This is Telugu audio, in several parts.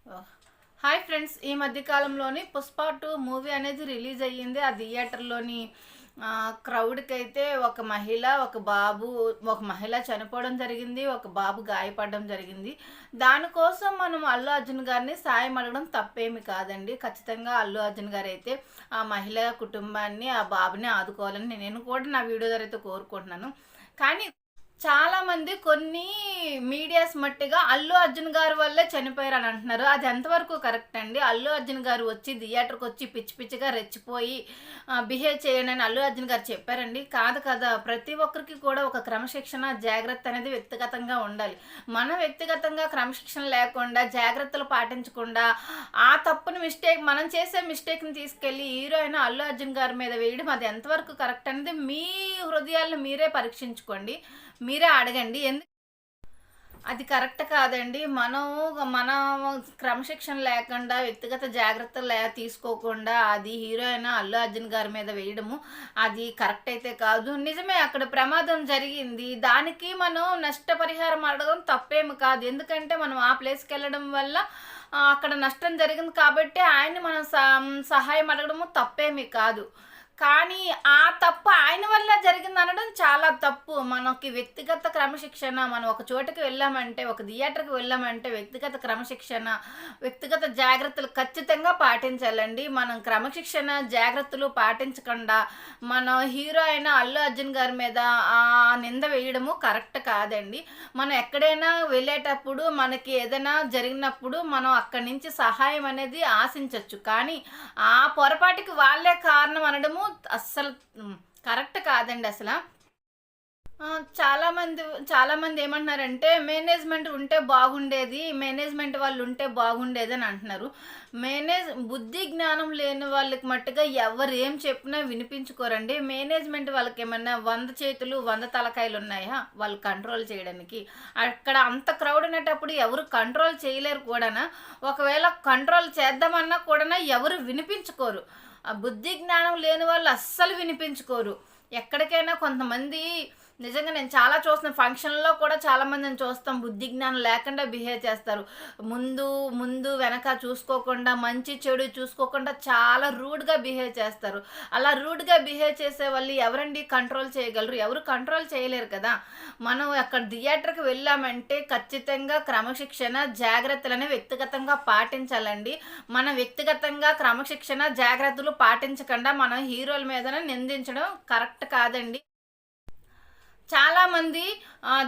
ఓహ్! Hi friends. ఈ మధ్య కాలంలోని 'పుష్ప 2' మూవీ అనేది రిలీజ్ అయ్యింది. ఆ థియేటర్‌లోని క్రౌడ్‌కైతే ఒక మహిళ చనిపోవడం జరిగింది. ఒక బాబు గాయపడడం జరిగింది. దానికోసం మనం అల్లు అర్జున్ గారిని సాయం అడగడం తప్పేమి కాదండి. ఖచ్చితంగా అల్లు అర్జున్ గారైతే ఆ మహిళ కుటుంబాన్ని, ఆ బాబుని ఆదుకోవాలని నేను కూడా నా వీడియో ద్వారా అయితే కోరుకుంటున్నాను. కానీ చాలామంది కొన్ని మీడియాస్ మట్టిగా అల్లు అర్జున్ గారి వల్లే చనిపోయారని అంటున్నారు. అది ఎంతవరకు కరెక్ట్ అండి? అల్లు అర్జున్ గారు వచ్చి థియేటర్‌కొచ్చి పిచ్చి పిచ్చిగా రెచ్చిపోయి బిహేవ్ చేయండని అల్లు అర్జున్ గారు చెప్పారండి? కాదు కదా! ప్రతి ఒక్కరికి కూడా ఒక క్రమశిక్షణ, జాగ్రత్త అనేది వ్యక్తిగతంగా ఉండాలి. మనం వ్యక్తిగతంగా క్రమశిక్షణ లేకుండా, జాగ్రత్తలు పాటించకుండా, మనం చేసే మిస్టేక్‌ని తీసుకెళ్ళి హీరో అయిన అల్లు అర్జున్ గారి మీద వేయడం అది ఎంతవరకు కరెక్ట్ అనేది మీ హృదయాలను మీరే పరీక్షించుకోండి. మీరే అడగండి. అది కరెక్ట్ కాదండి. మన క్రమశిక్షణ లేకుండా, వ్యక్తిగత జాగ్రత్తలు తీసుకోకుండా అది హీరో అయిన అల్లు అర్జున్ గారి మీద వేయడము, అది కరెక్ట్ అయితే కాదు. నిజమే అక్కడ ప్రమాదం జరిగింది. దానికి మనం నష్టపరిహారం అడగడం తప్పేమి కాదు. ఎందుకంటే మనం ఆ ప్లేస్‌కెళ్ళడం వల్ల అక్కడ నష్టం జరిగింది కాబట్టి ఆయన్ని మనం సహాయం అడగడము తప్పేమి కాదు. కానీ ఆ తప్పు ఆయన వల్ల జరిగిందనడం చాలా తప్పు. మనకి వ్యక్తిగత క్రమశిక్షణ, మనం ఒక చోటకి వెళ్ళామంటే, ఒక థియేటర్‌కి వెళ్ళామంటే వ్యక్తిగత క్రమశిక్షణ, వ్యక్తిగత జాగ్రత్తలు ఖచ్చితంగా పాటించాలండి. మనం క్రమశిక్షణ, జాగ్రత్తలు పాటించకుండా మన హీరో అయిన అల్లు అర్జున్ గారి మీద నింద వేయడము కరెక్ట్ కాదండి. మనం ఎక్కడైనా వెళ్ళేటప్పుడు మనకి ఏదైనా జరిగినప్పుడు మనం అక్కడి నుంచి సహాయం అనేది ఆశించొచ్చు. కానీ ఆ పొరపాటుకి వాళ్ళే కారణం అనడము అస్సలు కరెక్ట్ కాదండి అసల. ఆ! చాలామంది ఏమంటున్నారంటే, మేనేజ్మెంట్ వాళ్ళు ఉంటే బాగుండేదని అంటున్నారు. బుద్ధి, జ్ఞానం లేని వాళ్ళకి మట్టుగా ఎవరు ఏం చెప్పినా వినిపించుకోరండి. మేనేజ్మెంట్ వాళ్ళకేమన్నా 100 చేతులు, 100 తలకాయలున్నాయా వాళ్ళు కంట్రోల్ చేయడానికి? అక్కడ అంత క్రౌడ్ ఉండేటప్పుడు ఎవరు కంట్రోల్ చేయలేరు కూడానా? ఒకవేళ కంట్రోల్ చేద్దామన్నా కూడానా ఎవరు వినిపించుకోరు. ఆ బుద్ధి, జ్ఞానం లేని వాళ్ళు అస్సలు వినిపించుకోరు. ఎక్కడికైనా కొంతమంది నిజంగా నేను చాలా చూస్తున్నాను. ఫంక్షన్‌లో కూడా చాలామందిని చూస్తాం. బుద్ధి జ్ఞానం లేకుండా బిహేవ్ చేస్తారు. ముందు ముందు వెనక చూసుకోకుండా, మంచి చెడు చూసుకోకుండా చాలా రూడ్‌గా బిహేవ్ చేస్తారు. అలా రూడ్‌గా బిహేవ్ చేసేవాళ్ళు ఎవరండి కంట్రోల్ చేయగలరు? ఎవరు కంట్రోల్ చేయలేరు కదా! మనం అక్కడ థియేటర్‌కి వెళ్ళామంటే ఖచ్చితంగా క్రమశిక్షణ, జాగ్రత్తలనేవి వ్యక్తిగతంగా పాటించాలండి. మనం వ్యక్తిగతంగా క్రమశిక్షణ, జాగ్రత్తలు పాటించకుండా మనం హీరోల మీదనే నిందించడం కరెక్ట్ కాదండి. చాలామంది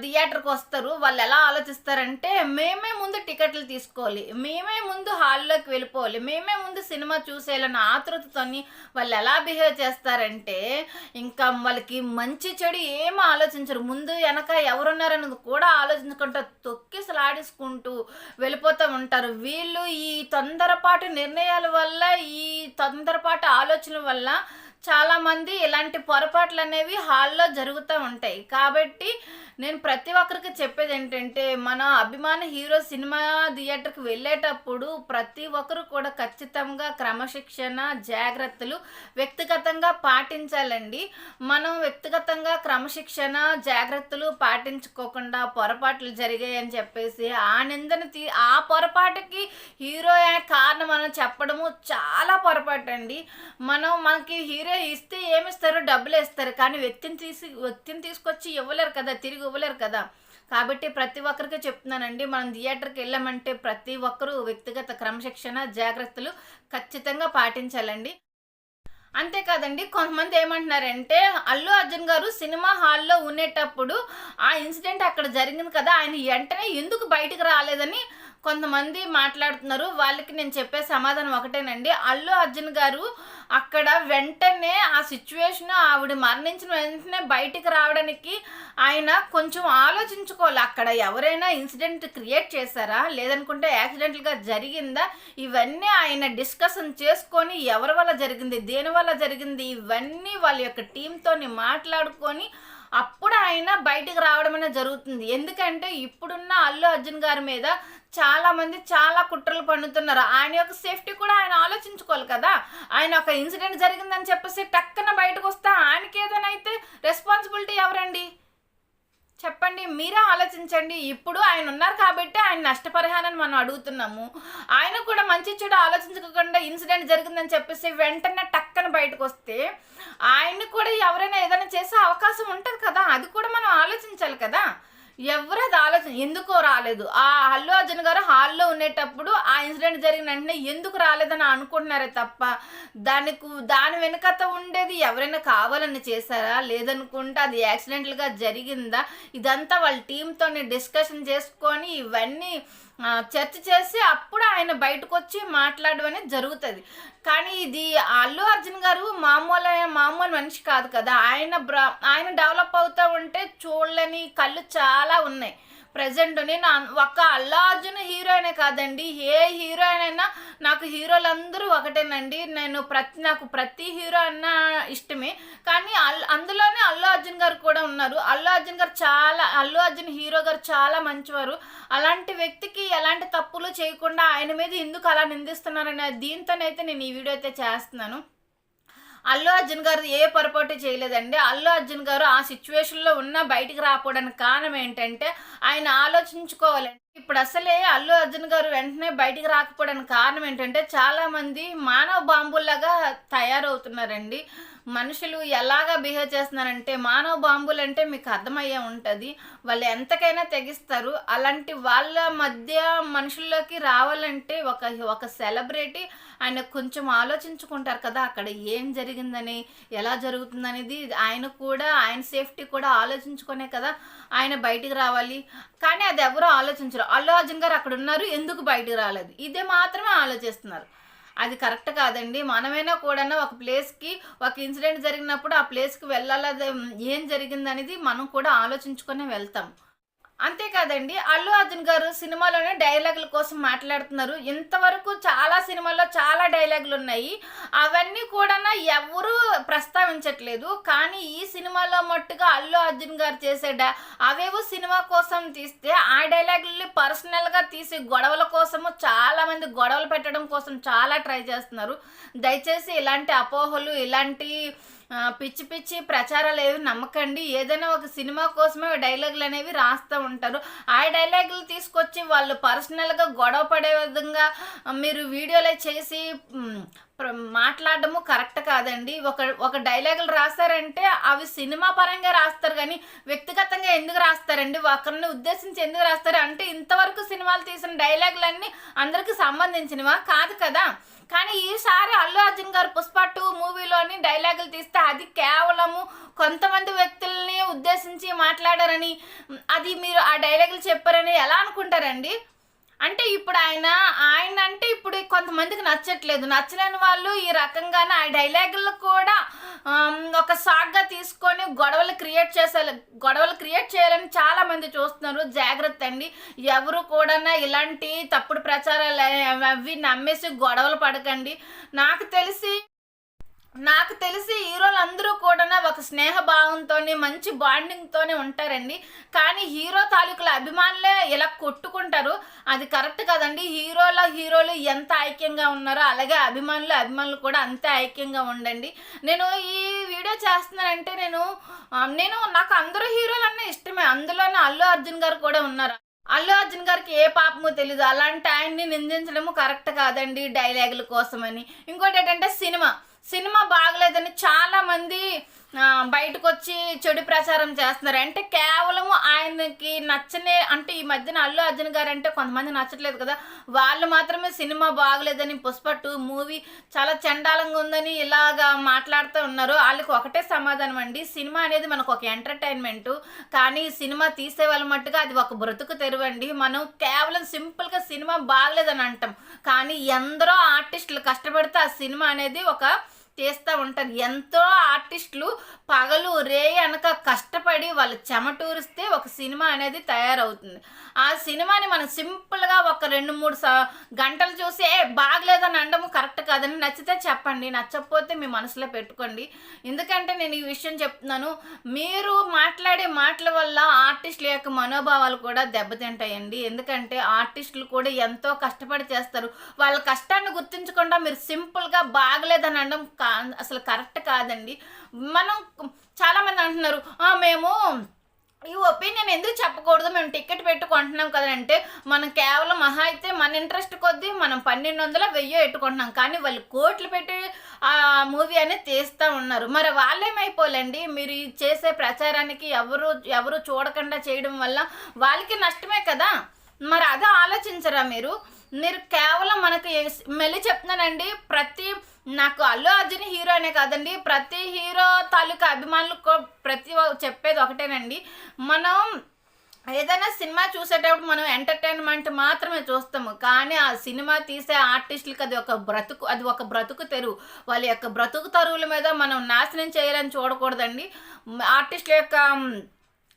థియేటర్‌కొస్తారు. వాళ్ళెలా ఆలోచిస్తారంటే, మేమే ముందు టికెట్లు తీసుకోవాలి. మేమే ముందు హాల్లోకి వెళ్ళిపోవాలి. మేమే ముందు సినిమా చూసేయాలన్న ఆతృతతోని వాళ్ళెలా బిహేవ్ చేస్తారంటే, ఇంకా వాళ్ళకి మంచి, చెడు ఏమి ఆలోచించరు. ముందు, ఎనక ఎవరున్నారన్నది కూడా ఆలోచించకుండా తొక్కిసలాడేసుకుంటూ వెళ్ళిపోతూ ఉంటారు. వీళ్ళు ఈ తొందరపాటు నిర్ణయాల వల్ల, ఈ తొందరపాటు ఆలోచనల వల్ల చాలామంది ఇలాంటి పొరపాట్లనేవి హాల్లో జరుగుతూ ఉంటాయి. కాబట్టి నేను ప్రతి ఒక్కరికి చెప్పేదేంటంటే, మన అభిమాన హీరో సినిమా థియేటర్‌కి వెళ్ళేటప్పుడు ప్రతి ఒక్కరు కూడా ఖచ్చితంగా క్రమశిక్షణ, జాగ్రత్తలు వ్యక్తిగతంగా పాటించాలండి. మనం వ్యక్తిగతంగా క్రమశిక్షణ, జాగ్రత్తలు పాటించుకోకుండా పొరపాట్లు జరిగాయని చెప్పేసి ఆ పొరపాటుకి హీరోయే కారణమని చెప్పడము చాలా పొరపాటండి. మనకి హీరో ఇస్తే ఏమిస్తారు? డబ్బులేస్తారు. కానీ వ్యక్తిని తీసుకొచ్చి ఇవ్వలేరు కదా! తిరిగి ఇవ్వలేరు కదా! కాబట్టి ప్రతి ఒక్కరికి చెప్తున్నానండి. మనం థియేటర్‌కి వెళ్ళామంటే ప్రతి ఒక్కరు వ్యక్తిగత క్రమశిక్షణ, జాగ్రత్తలు ఖచ్చితంగా పాటించాలండి. అంతే కాదండి, కొంతమంది ఏమంటున్నారంటే, అల్లు అర్జున్ గారు సినిమా హాల్‌లో ఉండేటప్పుడు ఆ ఇన్సిడెంట్ అక్కడ జరిగింది కదా! ఆయన వెంటనే ఎందుకు బయటికి రాలేదని కొంతమంది మాట్లాడుతున్నారు. వాళ్ళకి నేను చెప్పే సమాధానం ఒకటేనండి. అల్లు అర్జున్ గారు అక్కడ వెంటనే ఆ సిట్యుయేషన్ ఆవిడ మరణించిన వెంటనే బయటికి రావడానికి ఆయన కొంచెం ఆలోచించుకోవాలి. అక్కడ ఎవరైనా ఇన్సిడెంట్ క్రియేట్ చేశారా? లేదనుకుంటే యాక్సిడెంటల్‌గా జరిగిందా? ఇవన్నీ ఆయన డిస్కషన్ చేసుకొని ఎవరి వల్ల జరిగింది? దేనివల్ల జరిగింది? ఇవన్నీ వాళ్ళ యొక్క టీమ్‌తోని మాట్లాడుకొని అప్పుడు ఆయన బయటికి రావడం అనేది జరుగుతుంది. ఎందుకంటే ఇప్పుడున్న అల్లు అర్జున్ గారి మీద చాలామంది చాలా కుట్రలు పన్నుతున్నారు. ఆయన యొక్క సేఫ్టీ కూడా ఆయన ఆలోచించుకోవాలి కదా! ఆయన ఒక ఇన్సిడెంట్ జరిగిందని చెప్పేసి టక్కున బయటకొస్తే ఆయనకేదైనా అయితే రెస్పాన్సిబిలిటీ ఎవరండి? చెప్పండి, మీరే ఆలోచించండి. ఇప్పుడు ఆయన ఉన్నారు కాబట్టి ఆయన నష్టపరిహారాన్ని మనం అడుగుతున్నాము. ఆయన కూడా మంచి చెడు ఆలోచించకుండా ఇన్సిడెంట్ జరిగిందని చెప్పేసి వెంటనే టక్కన బయటకొస్తే ఆయన్ని కూడా ఎవరైనా ఏదైనా చేసే అవకాశం ఉంటుంది కదా! అది కూడా మనం ఆలోచించాలి కదా! ఎవరు అది ఎందుకో రాలేదు. ఆ అల్లు అర్జున్ గారు హాల్లో ఉండేటప్పుడు ఆ ఇన్సిడెంట్ జరిగిన వెంటనే ఎందుకు రాలేదని అనుకుంటున్నారే తప్ప దాని వెనకత ఉండేది ఎవరైనా కావాలని చేశారా, లేదనుకుంటే అది యాక్సిడెంటల్గా జరిగిందా, ఇదంతా వాళ్ళ టీంతోని డిస్కషన్ చేసుకొని ఇవన్నీ చర్చ చేసి అప్పుడు ఆయన బయటకు వచ్చి మాట్లాడడం అనేది జరుగుతుంది. కానీ ఇది అల్లు అర్జున్ గారు మామూలు మనిషి కాదు కదా! ఆయన డెవలప్ అవుతూ ఉంటే చూడలేని కళ్ళు చాలా ఉన్నాయి. ప్రజెంట్ నేను ఒక్క అల్లు అర్జున్ హీరోయినే కాదండి, ఏ హీరోయిన్ అయినా నాకు హీరోలందరూ ఒకటేనండి. నాకు ప్రతి హీరో అన్న ఇష్టమే. కానీ అందులోనే అల్లు అర్జున్ గారు కూడా ఉన్నారు. అల్లు అర్జున్ హీరో గారు చాలా మంచివారు. అలాంటి వ్యక్తికి ఎలాంటి తప్పులు చేయకుండా ఆయన మీద ఎందుకు అలా నిందిస్తున్నారనే దీంతోనైతే నేను ఈ వీడియో అయితే చేస్తున్నాను. అల్లు అర్జున్ గారు ఏ పొరపాటు చేయలేదండి. అల్లు అర్జున్ గారు ఆ సిచ్యువేషన్లో ఉన్న బయటికి రాకపోవడానికి కారణం ఏంటంటే ఆయన ఆలోచించుకోవాలండి. ఇప్పుడు అసలే అల్లు అర్జున్ గారు వెంటనే బయటికి రాకపోవడానికి కారణం ఏంటంటే చాలామంది మానవ బాంబుల్లాగా తయారవుతున్నారండి. మనుషులు ఎలాగా బిహేవ్ చేస్తున్నారంటే మానవ బాంబులు అంటే మీకు అర్థమయ్యే ఉంటుంది. వాళ్ళు ఎంతకైనా తెగిస్తారు. అలాంటి వాళ్ళ మధ్య మనుషుల్లోకి రావాలంటే ఒక సెలబ్రిటీ ఆయన కొంచెం ఆలోచించుకుంటారు కదా, అక్కడ ఏం జరిగిందని, ఎలా జరుగుతుందనేది ఆయన సేఫ్టీ కూడా ఆలోచించుకునే కదా ఆయన బయటికి రావాలి. కానీ అది ఎవరో ఆలోచించరు. అల్లు అర్జున్ గారు అక్కడ ఉన్నారు, ఎందుకు బయటికి రాలేదు, ఇదే మాత్రమే ఆలోచిస్తున్నారు. అది కరెక్ట్ కాదండి. మనమైనా కూడా ఒక ప్లేస్కి ఒక ఇన్సిడెంట్ జరిగినప్పుడు ఆ ప్లేస్కి వెళ్ళాలి, ఏం జరిగిందనేది మనం కూడా ఆలోచించుకొని వెళ్తాం. అంతేకాదండి, అల్లు అర్జున్ గారు సినిమాలోనే డైలాగుల కోసం మాట్లాడుతున్నారు. ఇంతవరకు చాలా సినిమాల్లో చాలా డైలాగులు ఉన్నాయి, అవన్నీ కూడా ఎవరూ ప్రస్తావించట్లేదు. కానీ ఈ సినిమాలో మట్టుగా అల్లు అర్జున్ గారు చేసే అవేవో సినిమా కోసం తీస్తే ఆ డైలాగుల్ని పర్సనల్గా తీసి గొడవల కోసము చాలామంది గొడవలు పెట్టడం కోసం చాలా ట్రై చేస్తున్నారు. దయచేసి ఇలాంటి అపోహలు, ఇలాంటి పిచ్చి పిచ్చి ప్రచారాలు ఏవి నమ్మకండి. ఏదైనా ఒక సినిమా కోసమే డైలాగులు అనేవి రాస్తూ ఉంటారు. ఆ డైలాగులు తీసుకొచ్చి వాళ్ళు పర్సనల్గా గొడవ పడే విధంగా మీరు వీడియోలో చేసి మాట్లాడడము కరెక్ట్ కాదండి. ఒక డైలాగులు రాస్తారంటే అవి సినిమా పరంగా రాస్తారు, కానీ వ్యక్తిగతంగా ఎందుకు రాస్తారండి? ఒకరిని ఉద్దేశించి ఎందుకు రాస్తారు? అంటే ఇంతవరకు సినిమాలు తీసిన డైలాగులన్నీ అందరికీ సంబంధించినవా? కాదు కదా. కానీ ఈసారి అల్లు అర్జున్ గారు పుష్ప 2 మూవీలోని డైలాగులు తీస్తే అది కేవలము కొంతమంది వ్యక్తుల్ని ఉద్దేశించి మాట్లాడారని, అది మీరు ఆ డైలాగులు చెప్పారని ఎలా అనుకుంటారండి? అంటే ఇప్పుడు ఆయన అంటే ఇప్పుడు కొంతమందికి నచ్చలేని వాళ్ళు ఈ రకంగానే ఆ డైలాగులు కూడా ఒక సాగ్గా తీసుకొని గొడవలు క్రియేట్ చేయాలని చాలామంది చూస్తున్నారు. జాగ్రత్త అండి, ఎవరు కూడా ఇలాంటి తప్పుడు ప్రచారాలు అవి నమ్మేసి గొడవలు పడకండి. నాకు తెలిసి హీరోలందరూ కూడా ఒక స్నేహ భావంతోనే మంచి బాండింగ్తోనే ఉంటారండి. కానీ హీరో తాలూకుల అభిమానులే ఇలా కొట్టుకుంటారు, అది కరెక్ట్ కదండి. హీరోలు ఎంత ఐక్యంగా ఉన్నారో అలాగే అభిమానులు కూడా అంతే ఐక్యంగా ఉండండి. నేను ఈ వీడియో చేస్తున్నానంటే నాకు అందరూ హీరోలన్నా ఇష్టమే. అందులోనే అల్లు అర్జున్ గారు కూడా ఉన్నారు. అల్లు అర్జున్ గారికి ఏ పాపమో తెలీదు, అలాంటి ఆయన్ని నిందించడము కరెక్ట్ కాదండి డైలాగుల కోసమని. ఇంకోటి ఏంటంటే సినిమా బాగలేదని చాలామంది బయటకు వచ్చి చెడు ప్రచారం చేస్తున్నారు. అంటే కేవలము ఆయనకి అంటే ఈ మధ్యన అల్లు అర్జున్ గారు అంటే కొంతమంది నచ్చట్లేదు కదా, వాళ్ళు మాత్రమే సినిమా బాగలేదని పుష్ప 2 మూవీ చాలా చండాలంగా ఉందని ఇలాగా మాట్లాడుతూ ఉన్నారు. వాళ్ళకి ఒకటే సమాధానం అండి, సినిమా అనేది మనకు ఒక ఎంటర్టైన్మెంటు, కానీ సినిమా తీసే వాళ్ళ మట్టుగా అది ఒక బ్రతుకు తెరువండి. మనం కేవలం సింపుల్గా సినిమా బాగలేదని అంటాం, కానీ ఎందరో ఆర్టిస్టులు కష్టపడితే ఆ సినిమా అనేది తీస్తూ ఉంటారు. ఎంతో ఆర్టిస్టులు పగలు రేయి అనక కష్టపడి వాళ్ళు చెమటూరిస్తే ఒక సినిమా అనేది తయారవుతుంది. ఆ సినిమాని మనం సింపుల్గా ఒక 2-3 గంటలు చూసి బాగలేదని అనడం కరెక్ట్ కాదని. నచ్చితే చెప్పండి, నచ్చకపోతే మీ మనసులో పెట్టుకోండి. ఎందుకంటే నేను ఈ విషయం చెప్తున్నాను, మీరు మాట్లాడే మాటల వల్ల ఆర్టిస్టుల యొక్క మనోభావాలు కూడా దెబ్బతింటాయండి. ఎందుకంటే ఆర్టిస్టులు కూడా ఎంతో కష్టపడి చేస్తారు, వాళ్ళ కష్టాన్ని గుర్తించకుండా మీరు సింపుల్గా బాగలేదని అనడం అసలు కరెక్ట్ కాదండి. చాలామంది అంటున్నారు, మేము ఈ ఒపీనియన్ ఎందుకు చెప్పకూడదు? మేము టికెట్ పెట్టి కొంటున్నాం కదంటే, మనం కేవలం మహా అయితే మన ఇంట్రెస్ట్ కొద్దీ మనం 1200, 1000 ఎట్టుకుంటున్నాం. కానీ వాళ్ళు కోట్లు పెట్టి ఆ మూవీ అనేది తీస్తా ఉన్నారు. మరి వాళ్ళేమైపోలేండి? మీరు ఈ చేసే ప్రచారానికి ఎవరు చూడకుండా చేయడం వల్ల వాళ్ళకి నష్టమే కదా! మరి అది ఆలోచించరా మీరు? మీరు కేవలం మనకి మళ్ళీ చెప్తున్నానండి, నాకు అల్లు అర్జున్ హీరో అనే కాదండి, ప్రతి హీరో తాలూకా అభిమానులకు చెప్పేది ఒకటేనండి. మనం ఏదైనా సినిమా చూసేటప్పుడు మనం ఎంటర్టైన్మెంట్ మాత్రమే చూస్తాము. కానీ ఆ సినిమా తీసే ఆర్టిస్టులకి అది ఒక బ్రతుకు తెరువు. వాళ్ళ యొక్క బ్రతుకు తెరువుల మీద మనం నాశనం చేయాలని చూడకూడదండి. ఆర్టిస్టుల యొక్క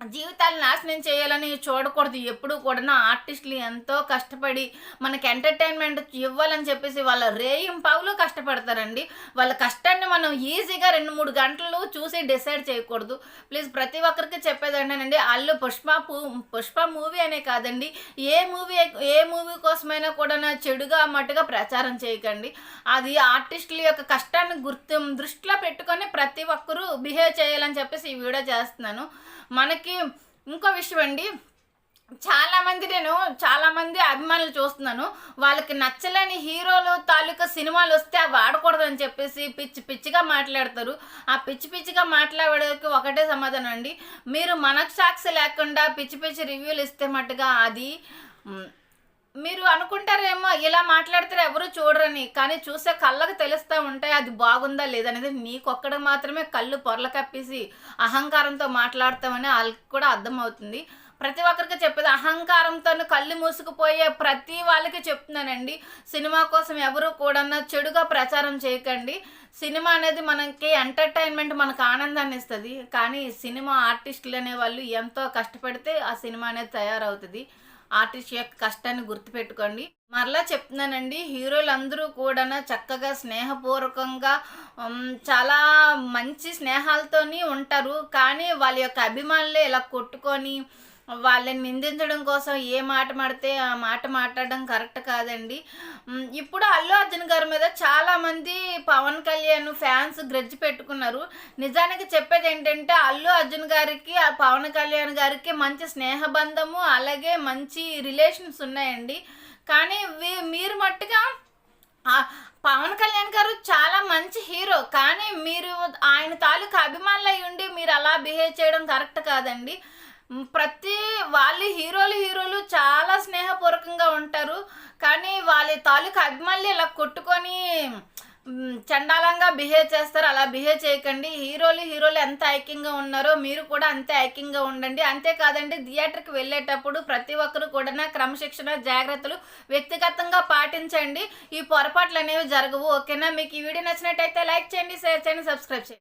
జీవితాలు నాశనం చేయాలని చూడకూడదు. ఎప్పుడు కూడా ఆర్టిస్టులు ఎంతో కష్టపడి మనకి ఎంటర్టైన్మెంట్ ఇవ్వాలని చెప్పేసి వాళ్ళ రేయింపావులు కష్టపడతారండి. వాళ్ళ కష్టాన్ని మనం ఈజీగా 2-3 గంటలు చూసి డిసైడ్ చేయకూడదు. ప్లీజ్ ప్రతి ఒక్కరికి చెప్పేది ఏంటంటే, పుష్ప మూవీ అనే కాదండి, ఏ మూవీ కోసమైనా కూడా చెడుగా మట్టుగా ప్రచారం చేయకండి. అది ఆర్టిస్టుల యొక్క కష్టాన్ని దృష్టిలో పెట్టుకొని ప్రతి ఒక్కరూ బిహేవ్ చేయాలని చెప్పేసి ఈ వీడియో చేస్తున్నాను. మనకి ఇంకో విషయం అండి, చాలామంది అభిమానులు చూస్తున్నాను, వాళ్ళకి నచ్చలేని హీరోలు తాలూకా సినిమాలు వస్తే అవి ఆడకూడదని చెప్పేసి పిచ్చిగా మాట్లాడతారు. ఆ పిచ్చిగా మాట్లాడేకి ఒకటే సమాధానం అండి, మీరు మనస్సాక్షి లేకుండా పిచ్చి రివ్యూలు ఇస్తే మట్టుగా అది మీరు అనుకుంటారేమో ఇలా మాట్లాడితే ఎవరు చూడరని, కానీ చూసే కళ్ళకు తెలుస్తూ ఉంటాయి అది బాగుందా లేదనేది. నీకొక్కడ మాత్రమే కళ్ళు పొరలు కప్పేసి అహంకారంతో మాట్లాడతామని వాళ్ళకి కూడా అర్థమవుతుంది. ప్రతి ఒక్కరికి చెప్పేది అహంకారంతో కళ్ళు మూసుకుపోయే ప్రతి వాళ్ళకి చెప్తున్నానండి, సినిమా కోసం ఎవరు కూడా చెడుగా ప్రచారం చేయకండి. సినిమా అనేది మనకి ఎంటర్టైన్మెంట్, మనకు ఆనందాన్ని ఇస్తుంది. కానీ సినిమా ఆర్టిస్టులు అనేవాళ్ళు ఎంతో కష్టపడితే ఆ సినిమా అనేది తయారవుతుంది. ఆర్టిస్ట్ యొక్క కష్టాన్ని గుర్తుపెట్టుకోండి. మరలా చెప్తున్నానండి, హీరోలందరూ కూడా చక్కగా స్నేహపూర్వకంగా చాలా మంచి స్నేహాలతోని ఉంటారు. కానీ వాళ్ళ యొక్క అభిమానులే ఇలా కొట్టుకొని వాళ్ళని నిందించడం కోసం ఏ మాట మాడితే ఆ మాట మాట్లాడడం కరెక్ట్ కాదండి. ఇప్పుడు అల్లు అర్జున్ గారి మీద చాలామంది పవన్ కళ్యాణ్ ఫ్యాన్స్ గ్రడ్జ్ పెట్టుకున్నారు. నిజానికి చెప్పేది ఏంటంటే, అల్లు అర్జున్ గారికి ఆ పవన్ కళ్యాణ్ గారికి మంచి స్నేహబంధము అలాగే మంచి రిలేషన్స్ ఉన్నాయండి. కానీ మీరు మట్టుగా పవన్ కళ్యాణ్ గారు చాలా మంచి హీరో, కానీ మీరు ఆయన తాలూకా అభిమానులు అయి ఉండి మీరు అలా బిహేవ్ చేయడం కరెక్ట్ కాదండి. వాళ్ళు హీరోలు చాలా స్నేహపూర్వకంగా ఉంటారు. కానీ వాళ్ళ తాలూకా అభిమానులు ఇలా కొట్టుకొని చండాలంగా బిహేవ్ చేస్తారు. అలా బిహేవ్ చేయకండి. హీరోలు ఎంత ఐక్యంగా ఉన్నారో మీరు కూడా అంతే ఐక్యంగా ఉండండి. అంతేకాదండి, థియేటర్కి వెళ్ళేటప్పుడు ప్రతి ఒక్కరు కూడా క్రమశిక్షణ జాగ్రత్తలు వ్యక్తిగతంగా పాటించండి. ఈ పొరపాట్లు అనేవి జరగవు. ఓకేనా? మీకు ఈ వీడియో నచ్చినట్టయితే లైక్ చేయండి, షేర్ చేయండి, సబ్స్క్రైబ్ చేయండి.